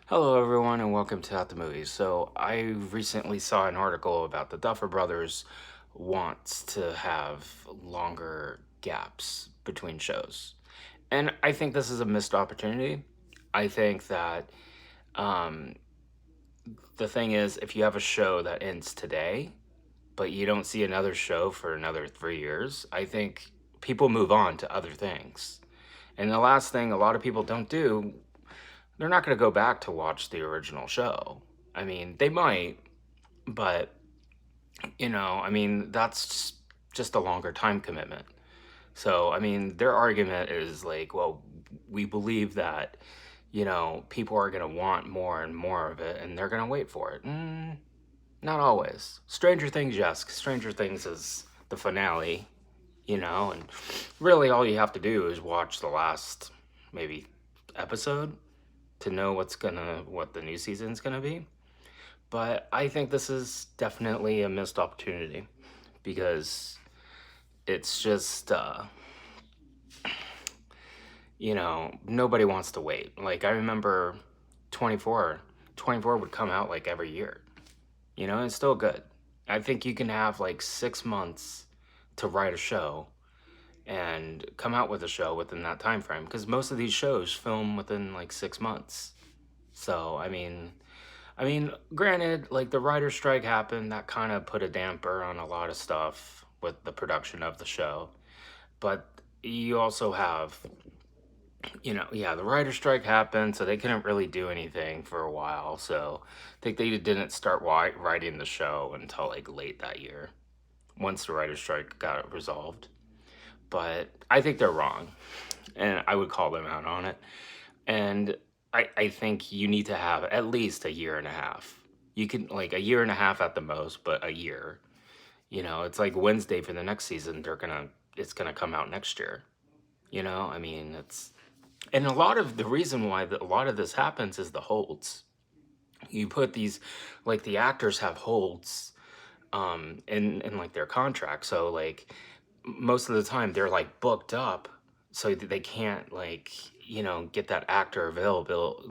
Hello, everyone, and welcome to Out the Movies. So, I recently saw an article about the Duffer Brothers wants to have longer gaps between shows. And I think this is a missed opportunity. I think that um, the thing is, if you have a show that ends today, but you don't see another show for another 3 years, I think people move on to other things. And the last thing a lot of people don't do, they're not going to go back to watch the original show. I mean, they might, but that's just a longer time commitment. So, I mean, their argument is like, well, we believe that, people are going to want more and more of it and they're going to wait for it. Not always. Stranger Things, yes. Stranger Things is the finale, and really all you have to do is watch the last maybe episode to know what the new season's gonna be. But I think this is definitely a missed opportunity because it's just nobody wants to wait. Like I remember 24 would come out like every year. It's still good. I think you can have like 6 months to write a show and come out with a show within that time frame because most of these shows film within like 6 months. So I mean, granted, like the writer's strike happened, that kind of put a damper on a lot of stuff with the production of the show. But you also have, yeah, the writer's strike happened, so they couldn't really do anything for a while. So I think they didn't start writing the show until like late that year, once the writer's strike got resolved. But I think they're wrong, and I would call them out on it. And I think you need to have at least a year and a half. You can like a year and a half at the most, but a year. It's like Wednesday for the next season. It's gonna come out next year. I mean, it's and a lot of the reason why a lot of this happens is the holds. You put these, like the actors have holds, in like their contract. So like most of the time they're like booked up so that they can't like get that actor available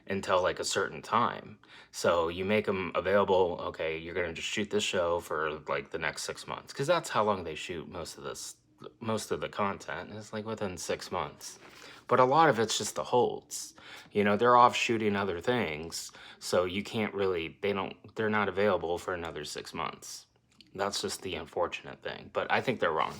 until like a certain time. So you make them available. Okay, you're gonna just shoot this show for like the next 6 months because that's how long they shoot most of the content is like within 6 months. But a lot of it's just the holds. They're off shooting other things, so you can't really they're not available for another 6 months. That's just the unfortunate thing, but I think they're wrong.